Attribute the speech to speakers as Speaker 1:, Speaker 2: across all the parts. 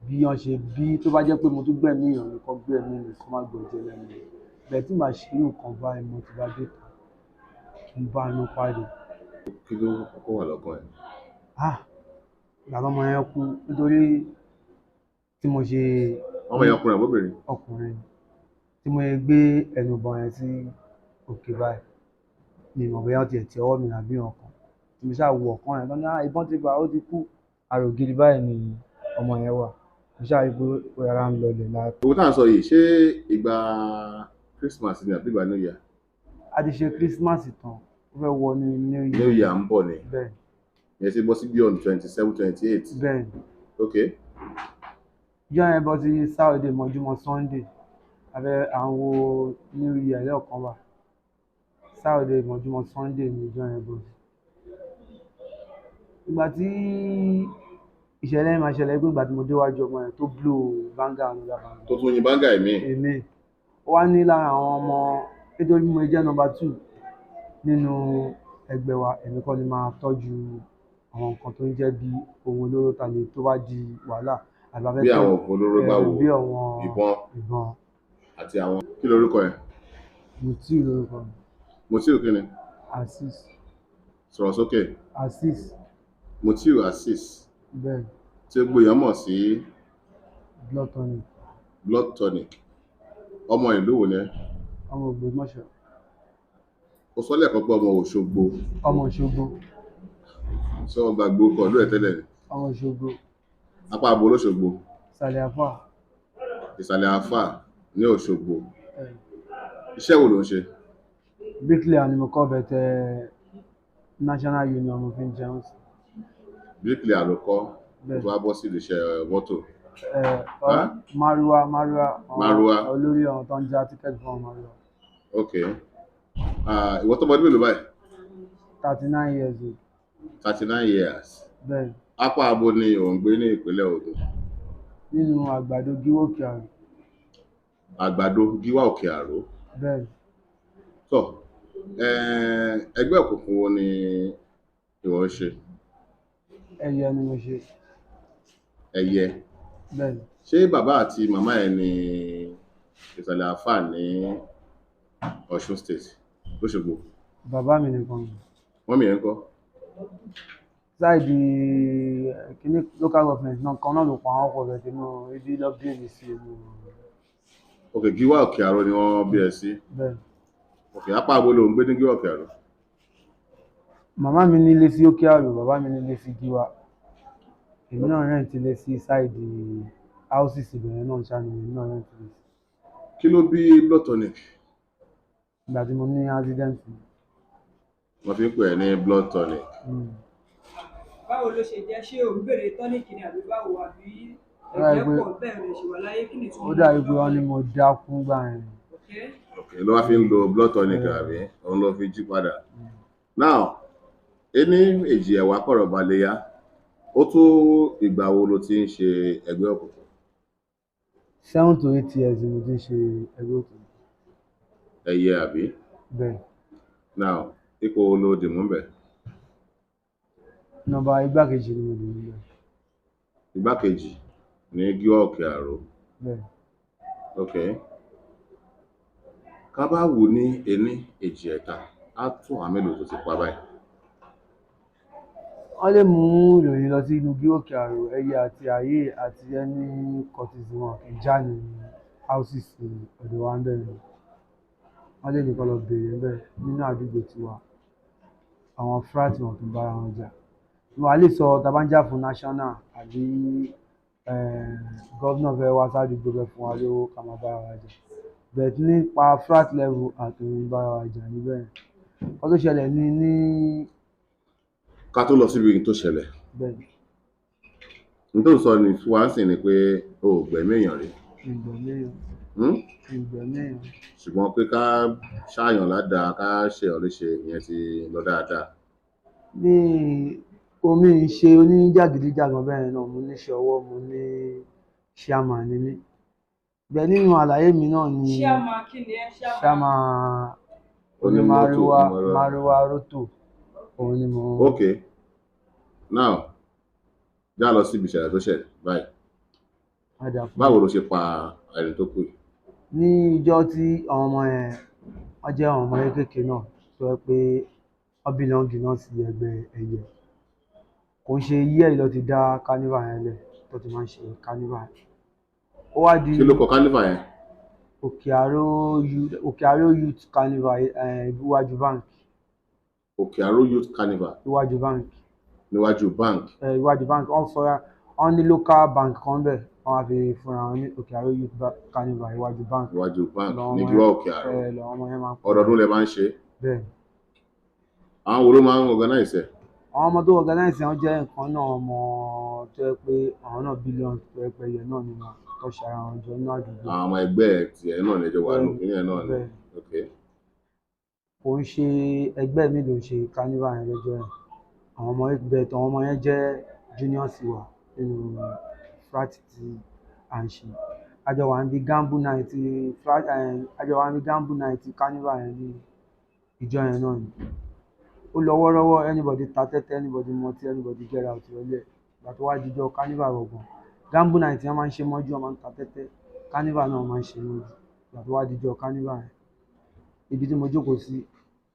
Speaker 1: bí wọ́n ṣe bí tó bá jẹ́ pé mo tún gbẹ̀mí èèyàn mi kọ́ gbẹ̀mí mi kọ́ má gbọ̀jẹ̀ lẹ́nu mi bẹ́ẹ̀ tí màá ṣe irú nǹkan báyìí mo ti bá dé ta kí n bá inú pàdé.
Speaker 2: Kí ló kọ́kọ́ wà lọ́kàn ẹ̀?
Speaker 1: Ìgbà tọ́mọ yẹn kú nítorí tí mo ṣe
Speaker 2: Ọmọ yẹn ọkùnrin àbóbìnrin?
Speaker 1: ọkùnrin tí mo gbé ẹnubọn yẹn sí òkè báyìí mi mọ̀ bóyá ó tiẹ̀ ti ọwọ́ mi àbí ọkàn tí mo ṣáà wo ọ̀kan yẹn lọ́nà ìbọn ti gbà ó ti kú àrògiri báyìí ni ọmọ yẹn wà mo ṣáà rí pé ó yára ń lọlẹ̀ lára.
Speaker 2: Owó tá à ń sọ yìí ṣé ìgbà Christmas ni àbí ìgbà New Year?
Speaker 1: A ti ṣe Christmas tán ó fẹ́ wọ ní
Speaker 2: New Year ń bọ̀ ni
Speaker 1: bẹ́ẹ̀
Speaker 2: yẹn ti bọ́ sí bí on 27, 28.
Speaker 1: bẹ́ẹ̀
Speaker 2: Ok.
Speaker 1: ìjọ yẹn bọ́ sí Saturday mọ́júmọ́ Sunday abẹ́ àwọn New Year lẹ́ọ̀kan wà Saturday mọ́júmọ́ Sunday ní ìjọ yẹn bọ́ sí. Ìgbà tí ìṣẹ̀lẹ̀ yẹn máa ṣẹlẹ̀ pé ìgbà tí mo déwájú ọmọ yẹn tó blow banga another banga
Speaker 2: Tó tún yin báńgà ẹ̀mí.
Speaker 1: èmi ó wá ní lára àwọn ọmọ nítorí mo jẹ́ number 2 nínú ẹgbẹ́ wa èmi kọ́ ni máa tọ́jú àwọn nǹkan tó ń jẹ́ bí ohun olóró ta lè tó bá di wàhálà àbáfẹ́
Speaker 2: Bí àwọn òògùn olóró bá wo
Speaker 1: bí àwọn ìbọn
Speaker 2: àti àwọn kí lorúkọ ẹ̀?
Speaker 1: Mutiu lórúkọ mi.
Speaker 2: Mutiu kí ni?
Speaker 1: Azeez.
Speaker 2: Sọ̀rọ̀ sókè.
Speaker 1: Azeez.
Speaker 2: Mutiu Azeez
Speaker 1: bẹ́ẹ̀
Speaker 2: tí ó gbóyàn mọ̀ sí
Speaker 1: blood tonic.
Speaker 2: blood tonic. Ọmọ ìlú wo ni ẹ́?
Speaker 1: ọmọ Ògbómọ̀ṣọ́.
Speaker 2: Ó sọ lẹ́ẹ̀kan pé ọmọ Òṣogbo.
Speaker 1: ọmọ Òṣogbo.
Speaker 2: Ṣé wọ́n gbàgbé orúkọ ìlú ẹ̀ tẹ́lẹ̀ ni?
Speaker 1: ọmọ Òṣogbo.
Speaker 2: Apá abo l'Óṣogbo.
Speaker 1: Ìsàlẹ̀ Àfà.
Speaker 2: Ìsàlẹ̀ Àfà ní Òṣogbo. Iṣẹ́ wo ló ń ṣe?
Speaker 1: Bricklayer ni mo kọ́ bẹ̀tẹ̀ National Union mo fi ń jẹun sí.
Speaker 2: Bricklayer ló kọ́ tó wá bọ́ sí iṣẹ́ mọ́tò. Márúwá.
Speaker 1: Olórí ọ̀hún tó ń já tíkẹ́ẹ̀tì fún Márúwá.
Speaker 2: Ok. Ìwọ tó mọdún mélòó báyìí?
Speaker 1: 39 years old.
Speaker 2: 39 years.
Speaker 1: Bẹ́ẹ̀.
Speaker 2: Apá abo ni ò ń gbé ní ìpínlẹ̀ Ògùn?
Speaker 1: Nínú Àgbàdo Gíwá Òkè Àró.
Speaker 2: Àgbàdo Gíwá Òkè Àró.
Speaker 1: Bẹ́ẹ̀.
Speaker 2: Tọ́ ẹgbẹ́ òkùnkùn wo ni ìwọ ń ṣe?
Speaker 1: Ẹyẹ ni mo ṣe.
Speaker 2: Ẹyẹ.
Speaker 1: Bẹ́ẹ̀.
Speaker 2: Ṣé bàbá àti màmá ẹ ní Ìsàlẹ̀ Àfà ní Ọ̀ṣun State l'Óṣogbo?
Speaker 1: Bàbá mi nìkan ni.
Speaker 2: Mọ́mì ẹ̀ ń kọ́?
Speaker 1: Sáìdì kíní local government náà kan náà ló pa àwọn ọkọ̀ rẹ̀ sínú ibi lọ́bí mi sí inú.
Speaker 2: Ok, Gíwá Òkè Àró ni wọ́n bí ẹ sí?
Speaker 1: Bẹ́ẹ̀.
Speaker 2: Ok, apá abo ló ń gbé ní Gíwá Òkè Àró?
Speaker 1: Màmá mi nílé sí Òkè Àró, bàbá mi nílé sí Gíwá. Èmi náà rent ilé sí sáìdì houses ìbẹ̀rẹ̀ náà ṣáà ni èmi náà rent ilé sí.
Speaker 2: Kí ló bí blood tonic?
Speaker 1: Ìgbà tí mo ní accident.
Speaker 2: Wọ́n fi ń pè ẹ́ ní blood tonic.
Speaker 3: Báwo ló ṣe jẹ́? Ṣé o ń béèrè tonic ni àbí báwo àbí ẹ̀jẹ̀ pọ̀ bẹ́ẹ̀ rẹ̀ ṣe wà láyé kí ni tí mo.
Speaker 1: Ó dàbí pé wọ́n ní mo dákú gbà yẹn.
Speaker 2: Ok, ló wá fi ń lo blood tonic àbí òun ló fi jí padà. Now, ení èjì ẹ̀wà kọ̀rọ̀ balẹ̀ yá. Ó tó ìgbà wo ló ti ń ṣe ẹgbẹ́ òkùnkùn?
Speaker 1: 7 to 8 years ni mo ti ń ṣe ẹgbẹ́ òkùnkùn.
Speaker 2: Ẹyẹ àbí?
Speaker 1: Bẹ́ẹ̀.
Speaker 2: Now, ipò wo ló dì mú bẹ̀?
Speaker 1: Nọ́mbà igbákejì ni mo dì mú bẹ̀.
Speaker 2: Igbákejì ní Gíwá Òkè Àró.
Speaker 1: Bẹ́ẹ̀.
Speaker 2: Ok. Ká bá wò ní ení èjì ẹ̀ta, á tún àwọn mélòó tó ti pa báyìí?
Speaker 1: Wọ́n lè mú ìròyìn lọ sí inú Gíwá Òkè Àró, ẹyẹ àti ayé àti ẹni kọ̀tìsì wọn kì í já ní houses ọ̀dọ̀ wa ń bẹ̀rẹ̀. Wọ́n lè nìkan lọ bèrè ń bẹ̀ nínú àdúgbò tiwa. Àwọn frat wọn kì í bára wọn jà. Wọ́n á lè sọ tá bá ń jà fún national àbí gọ́vnà fẹ́ wá sádùúgbò fẹ́ fún wa lówó ká máa bára wa jà. But nípa frat level àtòun bára wa jà níbẹ̀. Nǹkan tó ṣẹlẹ̀ ní.
Speaker 2: Ká tó lọ síbi tó ṣẹlẹ̀.
Speaker 1: Bẹ́ẹ̀.
Speaker 2: N tó sọ ní wá ń sìn ni pé o ò gbẹ̀mí èèyàn rí.
Speaker 1: Ìgbẹ̀mí èèyàn.
Speaker 2: Ṣùgbọ́n pé ká ṣáàyàn ládàá ká ṣe ọ̀léṣe ìyẹn ti lọ dáadáa.
Speaker 1: Ní omi ń ṣe oníjàgídíjàgan bẹ́ẹ̀ náà mo níṣẹ́ ọwọ́ mo ní chairman ni mí. Bẹ́ẹ̀ nínú àlàyé mi náà ni
Speaker 3: chairman kí ni ẹ?
Speaker 1: chairman oní Márúwá Rótò òun ni mo.
Speaker 2: Ok, now já lọ síbi ìṣẹ̀lẹ̀ tó ṣẹlẹ̀ báyìí.
Speaker 1: á dà fún
Speaker 2: báwo
Speaker 1: yín.
Speaker 2: ló ṣe pa ẹni tó kù yìí?
Speaker 1: Ní ìjọ́ tí àwọn ọmọ yẹn wọ́n jẹ́ àwọn ọmọ kéékèèké náà tó jẹ́ pé wọ́n bílọ́ǹgì náà sí ẹgbẹ́ ẹyẹ, kò ń ṣe yí ẹ̀ lọ ti dá carnival yẹn lẹ̀ tó ti máa ń ṣe carnival yẹn. Ó wá di
Speaker 2: kí ló kọ carnival yẹn?
Speaker 1: Òkè Àró Youth Carnival iwájú bank.
Speaker 2: Òkè Àró Youth Carnival
Speaker 1: Iwájú bank.
Speaker 2: níwájú bank.
Speaker 1: Iwájú bank wọ́n ní local bank kan bẹ̀ wọ́n á fi fúnra wọn ní Òkè Àró Youth Carnival iwájú bank.
Speaker 2: Iwájú bank
Speaker 1: Lọ́wọ́
Speaker 2: ní
Speaker 1: ọmọ
Speaker 2: Gíwá
Speaker 1: yẹn
Speaker 2: Òkè Àró.
Speaker 1: lọ́wọ́ ọmọ yẹn máa ń pọ̀.
Speaker 2: Ọdọọdún lẹ máa ń ṣe.
Speaker 1: Bẹ́ẹ̀
Speaker 2: àwọn wo ló máa ń organize ẹ̀?
Speaker 1: àwọn ọmọ tó organize wọn jẹ́ nǹkan náà ọmọ tó yẹ pé àwọn náà bílíọ̀nù tó yẹ pé ẹyẹ náà ni wọn tó ṣe ara wọn jọ nínú àdúgbò.
Speaker 2: àwọn ọmọ ẹgbẹ́ tiẹ̀ náà lẹ́jọ́ wà nù kíní ẹ̀ náà ni.
Speaker 1: Bẹ́ẹ̀
Speaker 2: ok
Speaker 1: kò ń ṣe ẹgbẹ́ mi ló ń ṣe carnival yẹn lọ́jọ́ yẹn. Àwọn ọmọ ẹgbẹ́ tàwọn ọmọ yẹn jẹ́ junior sí wa nínú frat tí à ń ṣe. Àjọ wà níbi gamble night carnival yẹn ní ìjọ yẹn náà ni. Ó lọ wọ́rọ́wọ́, anybody ta tẹ́tẹ́, anybody mọtí, anybody get out lọ́lẹ̀. Ìgbà tó wá dijọ́ carnival gbọ̀ngàn, gamble night yẹn máa ń ṣe mọ́jú, wọ́n máa ń ta tẹ́tẹ́, carnival náà máa ń ṣe mọ́jú. Ìgbà tó wá dijọ́ carnival yẹn, ibi tí mo jókòó sí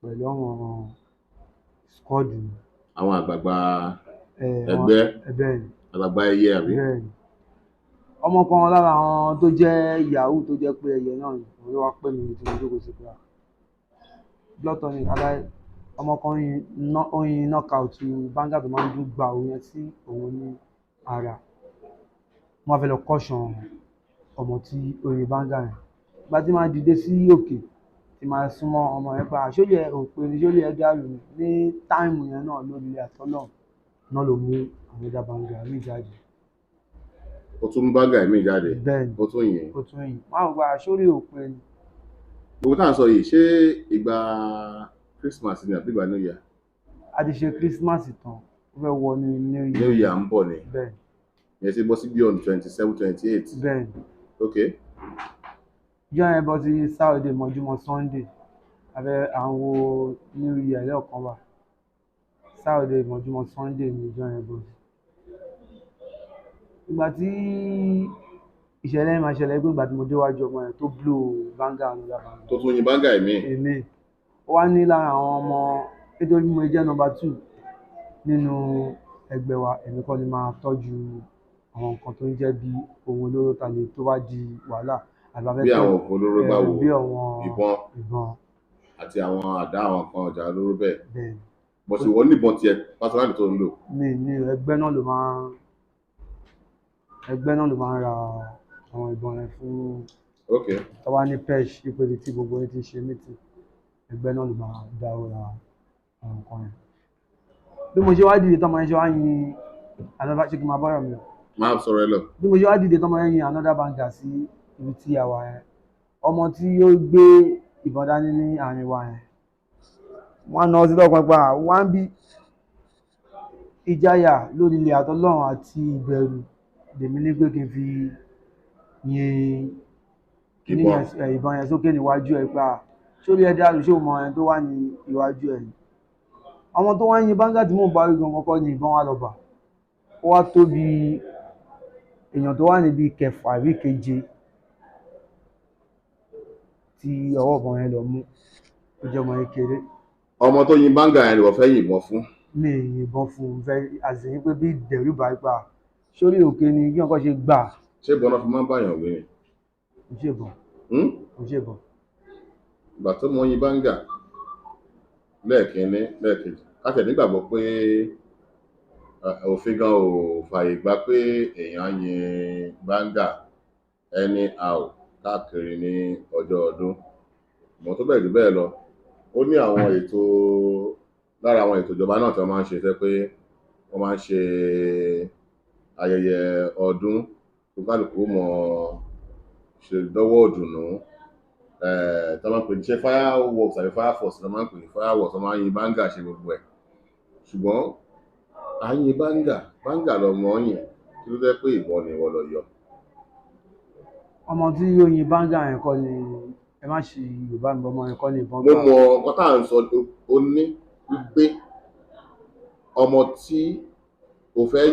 Speaker 1: pẹ̀lú àwọn squad mi.
Speaker 2: àwọn àgbààgbà
Speaker 1: ẹgbẹ́
Speaker 2: àgbààgbà ẹyẹ àbí.
Speaker 1: bẹ́ẹ̀ ni ọmọ kan lára àwọn tó jẹ́ yahoo tó jẹ́ pé ẹyẹ náà ni òun ló wá pè mí tí mo jókòó sí pé blood tonic aláì ọmọ kan oyin knockout banga tó máa ń dún gba òun yẹn sí òun ní ara. Wọ́n fẹ́ lọ kọ́ṣàn ọmọ tí oyin banga yẹn. Ìgbà tí máa dìde sí òkè tí máa súnmọ́ ọmọ yẹn pé àṣọlẹ̀ òpin ní ṣọlẹ̀ ẹgbẹ́ àlù ní táìmù yẹn náà lórí ilé àtọ́ náà ló mú àwọn ẹja banga mi jáde.
Speaker 2: ó tún mú bágà mi jáde.
Speaker 1: Bẹ́ẹ̀ni
Speaker 2: ó tún yìn.
Speaker 1: ó tún yìn máa ń gba àṣọlẹ̀ òpin ni.
Speaker 2: gbogbo táwọn sọ yìí ṣé ìgbà Christmas ni àbí ìgbà New Year?
Speaker 1: A ti ṣe Christmas tán ó fẹ́ wọ ní
Speaker 2: New Year ń bọ̀ ni.
Speaker 1: Bẹ́ẹ̀ni
Speaker 2: yẹn ti bọ́ sí beyond 27, 28.
Speaker 1: bẹ́ẹ̀ni
Speaker 2: ok
Speaker 1: ìjọ yẹn bọ́ sí Saturday mọ́júmọ́ Sunday abẹ́ àwọn New Year lẹ́ọ̀kan wà. Saturday mọ́júmọ́ Sunday ni ìjọ yẹn bọ́ sí. Ìgbà tí ìṣẹ̀lẹ̀ yẹn máa ṣẹlẹ̀ pé ìgbà tí mo déwájú ọmọ yẹn tó blow banga another banga.
Speaker 2: tó tún yin bágà mi.
Speaker 1: èmi ó wá ní lára àwọn ọmọ nítorí mo jẹ́ number 2 nínú ẹgbẹ́ wa, èmi kọ́ ni máa tọ́jú àwọn nǹkan tó ń jẹ́ bí ohun olóró ta lè tó bá di wàhálà.
Speaker 2: bí àwọn òkú olóró bá wò
Speaker 1: bí àwọn
Speaker 2: ìbọn àti àwọn àdá àwọn kan ọjà olóró bẹ́ẹ̀.
Speaker 1: bẹ́ẹ̀
Speaker 2: bó ṣe wọ́n níbọn tiẹ̀ pásítọ̀rì tó ń lò.
Speaker 1: ní ẹgbẹ́ náà ló máa ń ra àwọn ìbọn yẹn fún.
Speaker 2: ok
Speaker 1: tó bá ní pesh ìpele tí gbogbo yẹn ti ṣe mítì ẹgbẹ́ náà ló máa dáwọ́ ra àwọn nǹkan yẹn. bí mo ṣe wá dìde tọmọ yẹn ṣe wá yin another ṣé kí n máa bọ́rọ̀ mi lọ.
Speaker 2: máa sọ̀rọ̀ ẹ lọ.
Speaker 1: bí mo ṣe wá dìde tọmọ yẹn yin another banga sí ibi tí a wà yẹn, ọmọ tí ó gbé ìbọn dání ní àárín wa yẹn wọ́n náà sí lọ́kàn pa wọ́n bí ìjáyà lórí ilé àtọ́lọ́run àti ìbẹ̀rù lèmi ní pé kí n fi yin ìbọn yẹn sókè níwájú ẹ̀ pé sórí ẹ̀dá àlùṣò mọ ẹni tó wà ní iwájú ẹ̀. àwọn tó wá yin báńgá tí mò ń bá rí gan kọ́kọ́ ni ìbọn wa lọ bà. ó wá tó bí èèyàn tó wà níbi kẹfà àbí keje tí ọwọ́ ìbọn yẹn lọ mú ó jẹ́ ọmọ kékeré.
Speaker 2: ọmọ tó yin báńgà yẹn ni wọ́n fẹ́ yìnbọn fún.
Speaker 1: mi yìnbọn fún un fẹ́ àṣeyìn pé bí dẹ̀rù bá gbà sórí òkè ni kí wọ́n kọ́ ṣe gbà.
Speaker 2: ṣé ìbọn náà fi máa ń báyàn wí ni?
Speaker 1: kò ṣèbọn kò ṣèbọn.
Speaker 2: ìgbà tó mọ yin báńgà lẹ́ẹ̀kínní lẹ́ẹ̀kejì káṣẹ̀ nígbàgbọ́ pé òfin gan ò fààyè gbà pé èèyàn yin báńgà anyhow káàkiri ní ọjọ́ ọdún. ìmọ̀ tó bẹ́ẹ̀ jù bẹ́ẹ̀ lọ ó ní àwọn ètò lára àwọn ètò ìjọba náà tí wọ́n máa ń ṣe fẹ́ pé wọ́n máa ń ṣe ayẹyẹ ọdún tó kálukú mọ̀ ṣe dọ́wọ́ ìdùnnú tí wọ́n máa ń pè ní ṣe fireworks àbí fireforce tí wọ́n máa ń pè ní fireworks wọ́n máa ń yin báńgà ṣe gbogbo ẹ̀. ṣùgbọ́n à ń yin báńgà lọ́mọ yìn kí ló jẹ́ pé ìbọn ni ìwọ lọ yọ.
Speaker 1: ọmọ tí ó yin báńgà yẹn kọ́ ni ẹ má ṣe Yorùbá mi ọmọ yẹn kọ́ ni ìbọn
Speaker 2: mo mọ nǹkan tá à ń sọ ó ní wípé ọmọ tí o fẹ́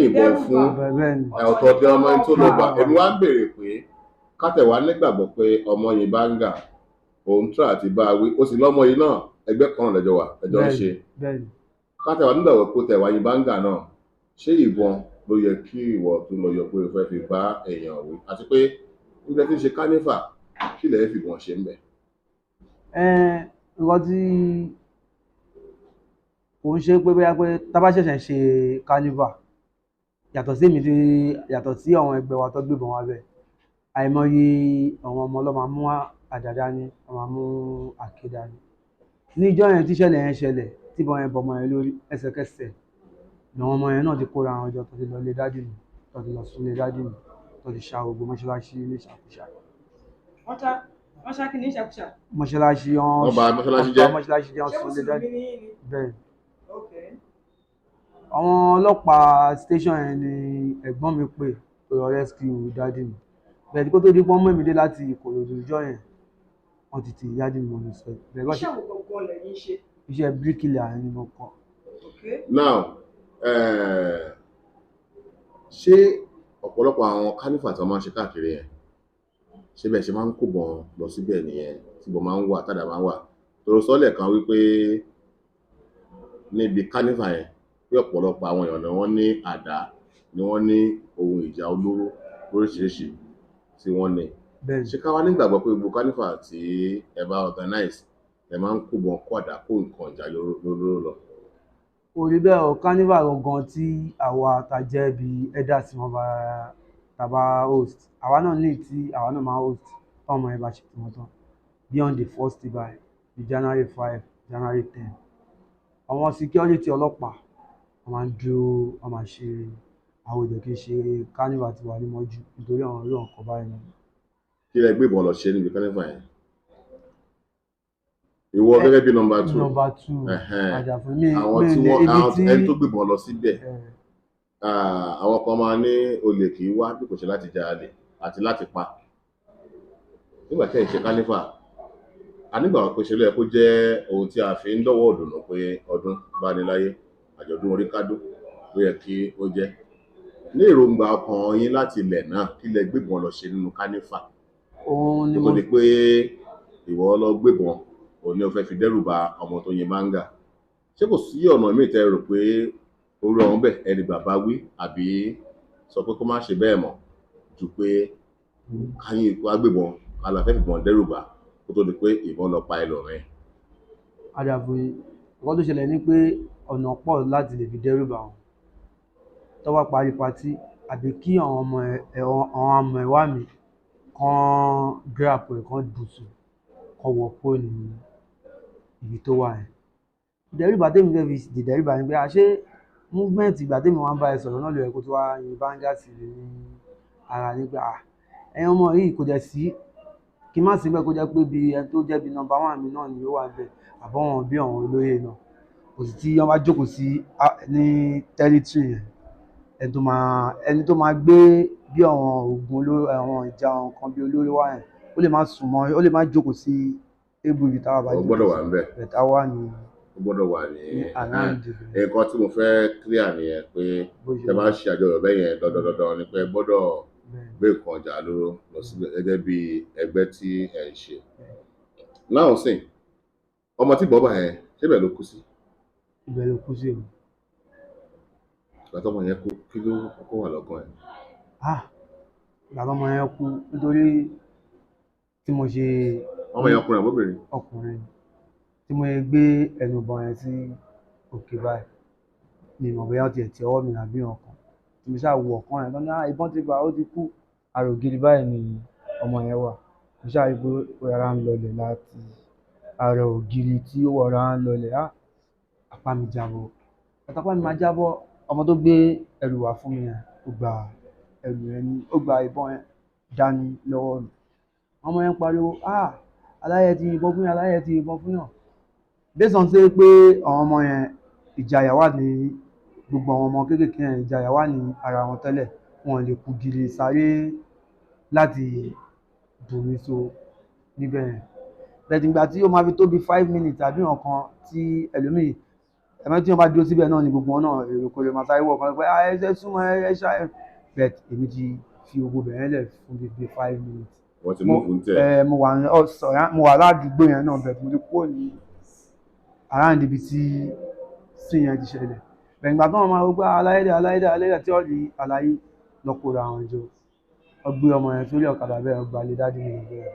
Speaker 2: yìnbọn fún
Speaker 1: bẹ́ẹ̀ ni
Speaker 2: ọ̀tọ̀ tí ọmọ yẹn tó lọ bá ẹnu wa ń béèrè pé kátẹ̀wá nígbàgbọ́ pé ọmọ yìí bá ń gà òun tó àti bá a wí ó sì lọ́mọ yìí náà ẹgbẹ́ kan lẹ́jọ́ wà ẹjọ́ ń ṣe
Speaker 1: bẹ́ẹ̀ ni
Speaker 2: kátẹ̀wá nígbàgbọ́ pé tẹ̀wá yìí bá ń gà náà ṣé ìbọn ló yẹ kí ìwọ tó lọ yọ pé o fẹ́ fi bá èèyàn wí àti pé nígbà tí ń ṣe kánífà kí lẹ́ẹ̀ fìbọn ṣe ń bẹ̀.
Speaker 1: nǹkan tí kò ń ṣe pé bóyá pé tá bá ṣẹ̀ṣẹ̀ ṣe carnival yàtọ̀ sí èmi tí yàtọ̀ sí àwọn ẹgbẹ́ wa tó gbébọn wá bẹ́ẹ̀ àìmọye àwọn ọmọ ọlọ́mọ mú àdá dání ọmọ mú àáké dání ní ìjọ yẹn tí ìṣẹ̀lẹ̀ yẹn ṣẹlẹ̀ tí ìbọn yẹn bọ ọmọ yẹn lórí ẹsẹ̀kẹsẹ̀ làwọn ọmọ yẹn náà ti kóra àwọn ọjọ́ tó ti lọ lé dádì mi tó ti lọ sún lé dádì mi tó ti ṣa gbogbo mọ́ṣáláṣí ní ìṣàkóṣà.
Speaker 3: wọ́n ṣá kí ní ìṣàkóṣà.
Speaker 1: mọ́ṣáláṣí
Speaker 2: wọ́n bà mọ́ṣáláṣí jẹ́
Speaker 1: wọ́n sún lé dádì bẹ́ẹ̀.
Speaker 3: Okay.
Speaker 1: àwọn ọlọ́pàá station yẹn ni ẹ̀gbọ́n mi pè tó lọ rescue dádì mi bẹ́ẹ̀ ni kó tó di pọ́n mọ́ èmi dé láti Ìkòròdú ìjọ yẹn wọ́n ti dádì mi mọ̀ ní sọ
Speaker 3: iṣẹ́ wo gbọ̀ngàn lẹ́yìn ṣe.
Speaker 1: iṣẹ́ bíríkìlà ni mo kọ́.
Speaker 3: Okay.
Speaker 2: now ṣé ọ̀pọ̀lọpọ̀ àwọn kánífà tó máa ń ṣe káàkiri yẹn ṣé bẹ́ẹ̀ ṣe máa ń kó bọ̀n lọ síbẹ̀ nìyẹn tí bọ̀n máa ń wà tádà máa ń wà tòrò sọ́lẹ̀ kan wípé níbi kánífà yẹn bí ọ̀pọ̀lọpọ̀ àwọn èèyàn ni wọ́n ní àdá ni wọ́n ní ohun ìjà olóró lóríṣiríṣi tí wọ́n ní ṣé ká wá nígbàgbọ́ pé gbogbo kánífà tí ẹ bá organize ẹ máa ń kó bọ̀n kó àdá kó nǹkan ìjà lóró lọ.
Speaker 1: orí bẹ́ẹ̀ o carnival gangan tí àwa ta jẹ́ bí elders tí wọ́n bá tàbá host àwa náà ní tí àwa náà máa host fún ọmọ ẹ̀ bá ṣe tiwọn tán beyond the first by the January 5 January 10 àwọn security ọlọ́pàá wọ́n máa ń dúró wọ́n máa ṣe àwọn òde kì í ṣe carnival ti wà ní mọ́jú nítorí àwọn orí ọ̀kan báyìí.
Speaker 2: kí lẹ gbé ìbọn lọ ṣe níbi carnival yẹn ìwọ gẹ́gẹ́ bí number two
Speaker 1: àjàfún mi
Speaker 2: àwọn tí wọ́n ẹni tó gbébọn lọ síbẹ̀ àwọn kan máa ní olè kì í wá bí kò ṣe láti jalè àti láti pa nígbà tí ẹ̀ ń ṣe carnival anígbà wọn pèsè lóye kó jẹ́ ohun tí a fi ń dọ́wọ́ òdùnnú pé ọdún bá ní láyé àjọ̀dún orí kádún ló yẹ kí ó jẹ́ ní èròǹgbà ọkàn yín láti ilẹ̀ náà kí lẹ gbébọn lọ ṣe nínú carnival
Speaker 1: òun ni
Speaker 2: mo ní pé ìwọ lọ gbébọn òun ni o fẹ́ fi dẹ́rù ba ọmọ tó yin máńgà ṣé kò sí ọ̀nà míì tẹ́ rò pé orí ọ̀hún bẹ̀ ẹni bàbá wí àbí sọ pé kó má ṣe bẹ́ẹ̀ mọ́ ju pé káyín ikú agbébọn alàfẹ́ fìbọn dẹ́rù bá kó tó di pé ìbọn lọ pa ẹlòmíín.
Speaker 1: àdàbò nǹkan tó ṣẹlẹ̀ ni pé ọ̀nà pọ̀ láti lè fi dẹ́rù bá wọn tó bá parí patí àbí kí àwọn ọmọ ẹ̀wá mi kan grab ẹ̀ kan bùsùn kan wọ̀ kúrò ní ibi tó wà yẹn. ìdẹ́rùbà tèmi fẹ́ fi dìdẹ́rùbà ni pé àṣé movement ìgbà tèmi wọn bá ẹ sọ̀rọ̀ náà ló yẹ kó tó wá yin báńgá sí ní ara nígbà ẹ̀yin ọmọ yìí kò jẹ́ sí kí má sí bẹ́ẹ̀ kó jẹ́ pé bí ẹni tó jẹ́ bí number one mi náà ni ó wà bẹ́ẹ̀ àbọ̀wọ̀n bí àwọn olóyè náà kò sì tí wọ́n bá jókòó sí ní territory yẹn ẹni tó máa gbé bí àwọn oògùn olóró àwọn ìjà àwọn kan bí olóró wà yẹn ó lè má sùn mọ́ ó lè má jókòó sí ébù ibi táwa bá
Speaker 2: jókòó sí
Speaker 1: bẹ̀tà wà ní
Speaker 2: ó gbọ́dọ̀ wà ní nǹkan tí mo fẹ́ clear nìyẹn pé tẹ bá ń ṣe àjọyọ̀ bẹ́ẹ̀ yẹn dandan ni pé gbọ́dọ̀ gbé nǹkan ọjà lóró lọ sí gẹ́gẹ́ bí ẹgbẹ́ tí ẹ̀ ń ṣe. náà sìn ọmọ tí bọ́bà yẹn ṣébẹ̀ ló kú sí.
Speaker 1: ibẹ̀ ló kú sí o.
Speaker 2: ìgbà tọ́mọ yẹn kú kí ló kọ́kọ́ wà lọ́kàn ẹ̀.
Speaker 1: ìgbà tọ́mọ yẹn kú nítorí tí mo ṣe.
Speaker 2: ọmọ yẹn ọkùnrin àbóbìnrin.
Speaker 1: ọkùnrin tí mo gbé ẹnu ìbọn yẹn sí òkè báyìí ni ìmọ̀ bóyá ó ti ẹ̀ ti ọwọ́ mi àbí ọkàn tí mo ṣáà wo ọ̀kan yẹn lọ́nà ìbọn ti gbà ó ti kú àrògiri báyìí ni ọmọ yẹn wà mo ṣáà rí pé ó yára ń lọlẹ̀ láti àrò ògiri tí ó wọra ń lọlẹ̀ apá mi jábọ́ àtàpá mi máa jábọ́ ọmọ tó gbé ẹrù wá fún mi yẹn ó gba ẹrù yẹn ní ó gba ìbọn yẹn dání lọ́wọ́ mi ọmọ yẹn pariwo aláyẹ ti yìnbọn fún yàn aláyẹ ti yìnbọn fún yàn bẹ́sàn ṣe pé àwọn ọmọ yẹn ìjayà wà ní gbogbo àwọn ọmọ kéékèèké yẹn ìjayà wà ní ara wọn tẹ́lẹ̀ wọn lè kú gìrì sáré láti bùnmi so níbẹ̀ yẹn bẹ̀tì ìgbà tí ó máa fi tó bí 5 minutes àbí nǹkan tí ẹlòmíì ẹ̀mọ́ tí wọ́n bá dúró síbẹ̀ náà ni gbogbo wọn náà èrò kò lè máa sáré wọ̀ kan pé ẹ súnmọ́ ẹ ṣá bẹ́ẹ̀ èmi ti fi owó bẹ̀rẹ̀ lẹ̀ fún bíi 5 minutes.
Speaker 2: wọ́n ti mú fún tẹ̀.
Speaker 1: mo wà ládùúgbò yẹn náà bẹ́ẹ̀ mo ti kúrò ní around ibi tí sí yẹn ti ṣẹlẹ̀ bẹ́ẹ̀ ìgbà tó wọn máa gbọ́ aláyédè tí wọ́n rí aláyé lọ́kọ̀ọ́ra àwọn jọ ọgbẹ́ ọmọ yẹn sórí ọ̀kadà bẹ́ẹ̀ ọgbà lé dájú mi bẹ́ẹ̀.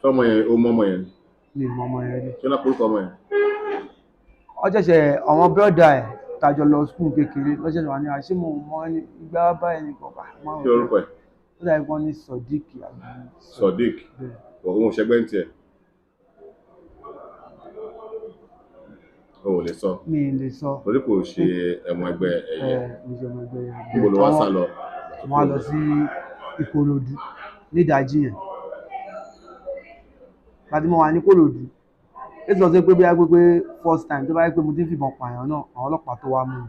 Speaker 2: sọmọ yẹn ó mọ ọmọ yẹn.
Speaker 1: ní ìmọ̀ ọmọ yẹn rí.
Speaker 2: kí ló porúkọ ọmọ yẹn.
Speaker 1: wọ́n ṣẹ̀ṣẹ̀ àwọn bírọ̀dà ẹ̀ tàjọ lọ skul kékeré lọ́sẹ̀ wà ní àṣé mo mọ ìgbà báyìí ní kọ̀ọ̀bà.
Speaker 2: kí orúkọ ẹ̀.
Speaker 1: ó dàbí wọ́n ní Sodiq àbí.
Speaker 2: Sodiq òun ṣẹgbẹ́ ń tiẹ̀. o ò lè sọ.
Speaker 1: mi ì lè sọ.
Speaker 2: torí kò ṣe ẹmọ ẹgbẹ́ ẹ̀yẹ.
Speaker 1: mo ṣe ọmọ ẹgbẹ́ yẹn.
Speaker 2: níbo ló wá sá lọ.
Speaker 1: wọ́n á lọ sí Ìkòròdú nídàájí yẹn láti mọ́ wa ní Ìkòròdú èsì lọ sí pé bí a gbé pé first time tó bá yẹ pé mo ti ń fìbọn pààyàn náà àwọn ọlọ́pàá tó wá mú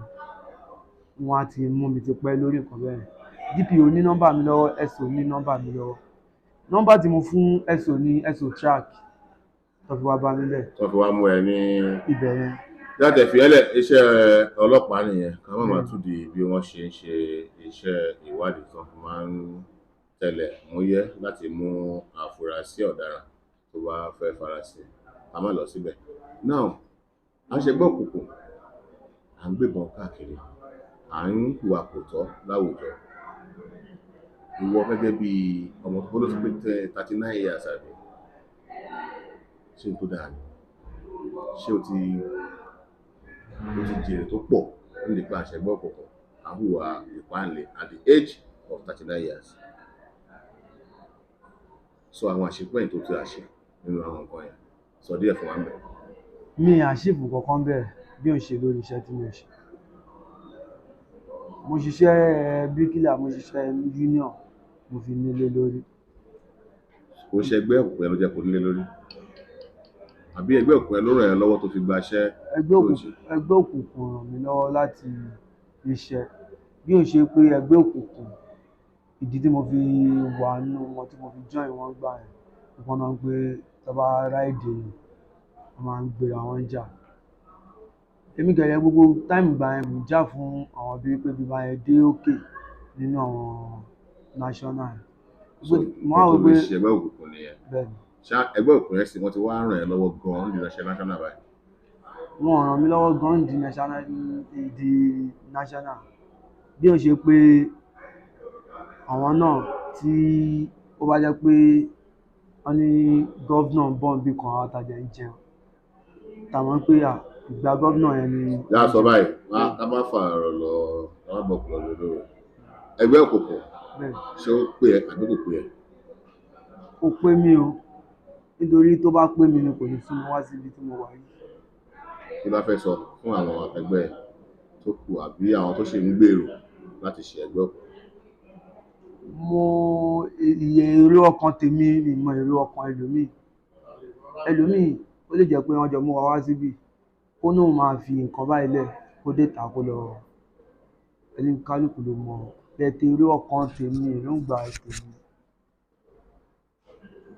Speaker 1: mi wọ́n á ti mú mi ti pẹ́ lórí nǹkan bẹ́ẹ̀ DPO ní nọ́mbà mi lọ́wọ́ SO ní nọ́mbà mi lọ́wọ́ nọ́mbà tí mo fún SO ní SO track tó fi wá bá mi bẹ̀.
Speaker 2: tó fi wá mú ẹ ní
Speaker 1: ibẹ̀ yẹn.
Speaker 2: jáde fìyẹ́lẹ̀ iṣẹ́ ọlọ́pàá nìyẹn ká má máa tún di bí wọ́n ṣe ń ṣe iṣẹ́ ìwádìí tó máa ń tẹ̀lẹ̀ múyẹ́ láti mú àfúrásì ọ̀daràn tó bá fẹ́ farasin a máa lọ síbẹ̀. now a ṣe gbọ́ òkùnkùn à ń gbébọn káàkiri à ń hùwà kò tọ́ láwùjọ ìwọ gẹ́gẹ́ bí ọmọ tó ló ti pé 39 years àbí ṣé tó dáa ni ṣé o ti jèrè tó pọ̀ nípa àṣẹgbọ́ òkùnkùn à ń hùwà ìpáǹlẹ̀ at the age of 39 years sọ àwọn àṣepẹ́yìn tó ti àṣẹ nínú àwọn nǹkan yẹn sọ díẹ̀ fún wa ń bẹ̀.
Speaker 1: mi àṣìfù kankan bẹ́ẹ̀ bí ó ṣe lórí iṣẹ́ tí mo ṣe mo ṣiṣẹ́ bíríkìlà mo ṣiṣẹ́ union mo fi nílé lórí.
Speaker 2: kò ṣe ẹgbẹ́ òkùnkùn ẹ ló jẹ́ kó nílé lórí àbí ẹgbẹ́ òkùnkùn ẹ ló ràn ẹ́ lọ́wọ́ tó fi gbaṣẹ́
Speaker 1: ẹgbẹ́ òkùnkùn ràn mí lọ́wọ́ láti iṣẹ́ bí ó ṣe pé ẹgbẹ́ òkùnkùn ìdí tí mo fi wà nínú wọn tí mo fi join wọn gbà yẹn wọ́n máa ń gbé tọ́ba ráìdì wọ́n máa ń gbé àwọn jà èmi gẹ̀rẹ́ gbogbo táìmù gbà yẹn mo jà fún àwọn bíi pé bíbá yẹn dé òkè nínú àwọn national.
Speaker 2: mo á wò pé ẹgbẹ́ òkùnkùn nìyẹn
Speaker 1: bẹ́ẹ̀ni
Speaker 2: ṣá ẹgbẹ́ òkùnkùn yẹn sì wọ́n ti wá ràn ẹ́ lọ́wọ́ gan-an ní ìránṣẹ́ national báyìí.
Speaker 1: wọ́n ràn mí lọ́wọ́ gan-an di national bí ó ṣe pé àwọn náà tí ó bá jẹ́ pé wọ́n ní gọ́vnà bọ́ọ̀n bí kan àwọn àtàjẹ́ ń jẹun tàwọn pé ìgbà gọ́vnà yẹn ni.
Speaker 2: yà á sọ báyìí ká má fa ọ̀rọ̀ lọ ká má bọ̀ lọ lórí ẹgbẹ́ òkùnkùn ṣé ó pè ẹ́ àbí kò pè ẹ́.
Speaker 1: ó pè mí o nítorí tó bá pè mí ni kò ní fún mi wá síbi tí mo wà yìí.
Speaker 2: kí ló fẹ́ sọ fún àwọn ẹgbẹ́ tó kù àbí àwọn tó ṣe ń gbèrò láti ṣe ẹgbẹ́ òkùnkùn.
Speaker 1: iye èrò ọkàn tèmi ìmọ̀ èrò ọkàn ẹlòmíì ó lè jẹ́ pé wọ́n jọ mú wa wá síbí kó náà máa fi nǹkan báyìí lẹ̀ kó dé ta kó lọ ẹni kálukú ló mọ lẹ́tẹ̀ èrò ọkàn tèmi èròǹgbà tèmi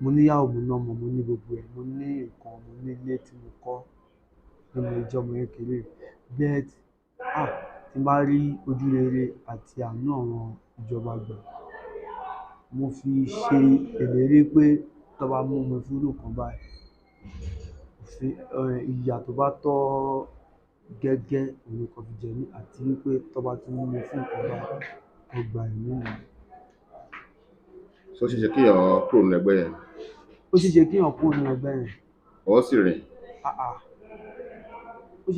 Speaker 1: mo níyàwó mo lọ́mọ mo ní gbogbo ẹ̀ mo ní nǹkan mo ní ilé tí mo kọ́ nínú ìjọba kékeré bẹ́ẹ̀ tí n bá rí ojú rere àti àánú àwọn ìjọba gbà mo fi ṣe ìlérí pé tó bá mú mi fúrú kan báyìí ìyà tó bá tọ́ gẹ́gẹ́ òun kan fi jẹ mí àti wípé tó bá tún mú mi fún nǹkan báyìí ó gba ẹ̀mí mi.
Speaker 2: ṣó ṣeéṣe kí èèyàn kúrò nínú ẹgbẹ́ yẹn.
Speaker 1: ó ṣeéṣe kí èèyàn kúrò nínú ẹgbẹ́ yẹn.
Speaker 2: ọwọ́ sì rìn.
Speaker 1: ó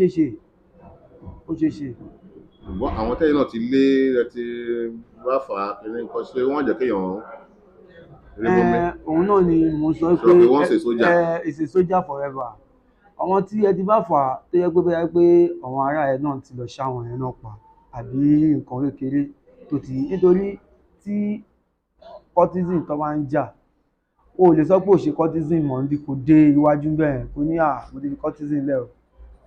Speaker 1: ṣeéṣe
Speaker 2: ṣùgbọ́n àwọn tẹ́yìn náà ti lé ẹ ti bá fà á kí ní nǹkan ṣe wọ́n jẹ́ kéèyàn
Speaker 1: òun náà ni mo sọ pé it's a soldier forever àwọn tí ẹ ti bá fà á tó yẹ pé bẹ́ẹ̀ pé àwọn ará ẹ náà ti lọ ṣáwọn ẹ náà pa àbí nǹkan kékeré tó ti nítorí tí cortisone tó bá ń jà o lè sọ pé ò ṣe cortisone mọ̀ níbi kò dé iwájú bẹ́ẹ̀ kò ní mo ti fi cortisone lẹ̀ o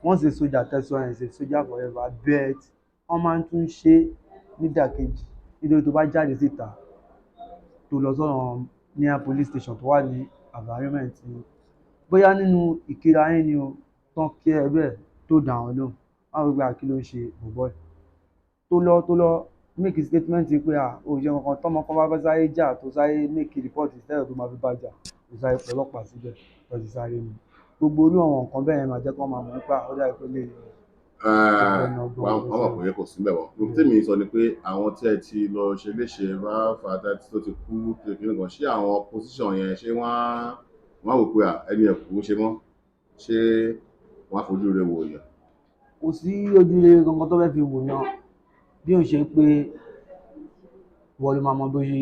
Speaker 1: wọ́n ṣe sójà tẹ̀sán ẹ̀ ṣe sójà forever bet wọ́n máa ń tún ṣe nídàkejì nítorí tó bá jáde síta tó lọ sọ́nà ní police station tó wà ní environment ni bóyá nínú ìkíra yín ni o tán kí ẹ bẹ́ẹ̀ tó dà wọ́n lóhùn àwọn ìgbà kí ló ń ṣe bọ̀bọ̀ ẹ̀ tó lọ make a statement pé ó ṣe kankan tọ́mọ kan bá fẹ́ sáré jà tó sáré make a report instead tó máa fi bá jà tó sáré pọlọ́pàá síbẹ̀ tó ti sáré mu gbogbo orí àwọn nǹkan bẹ́ẹ̀ yẹn máa jẹ́ kó máa mọ̀ nípa ọjà ìpínlẹ̀
Speaker 2: wọ́n mọ̀ pé kò síbẹ̀ wọ́n ohun tí mi sọ ni pé àwọn tí ẹ ti lọ ṣe léṣe bá fàtà tó ti kú kékeré kan ṣé àwọn position yẹn ṣé wọ́n wò pé ẹni ẹ̀kú ṣe mọ́ ṣé wọ́n á fojú rẹ̀ wò yàn.
Speaker 1: kò sí ojúrere kankan tó fẹ́ fi wò yàn bí òun ṣe pé wọ́n ló máa mọ bó ṣe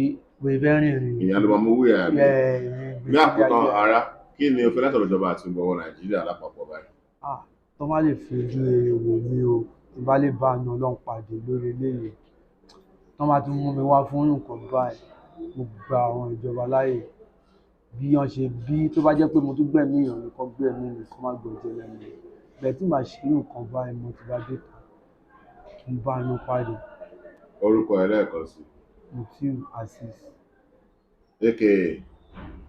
Speaker 1: fẹ́ rìn.
Speaker 2: ìyá ló máa mú wíyà àbí ní àkótán ara kí ni o fẹ́ látọ̀dọ̀ ìjọba àti ìgbọ̀wọ́ Nàìjíríà lápapọ̀ báyìí.
Speaker 1: tó má lè fi ojú rere wò mí o tí bá lè bá àna Ọlọ́run pàdé lórí eléyìí tó máa tún mú mi wá fún nǹkan báyìí mo gba àwọn ìjọba láàyè bí wọ́n ṣe bí tó bá jẹ́ pé mo tún gbẹ̀mí èèyàn mi kọ́ gbẹ̀mí mi kọ́ má gbọ̀jẹ̀ lẹ́nu bẹ́ẹ̀ tí màá ṣe nǹkan báyìí mo ti bá dé kí n bá inú pàdé.
Speaker 2: orúkọ ẹ lẹ́ẹ̀kan sí.
Speaker 1: Mutiu Azeez
Speaker 2: aka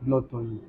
Speaker 1: Blood Tonic.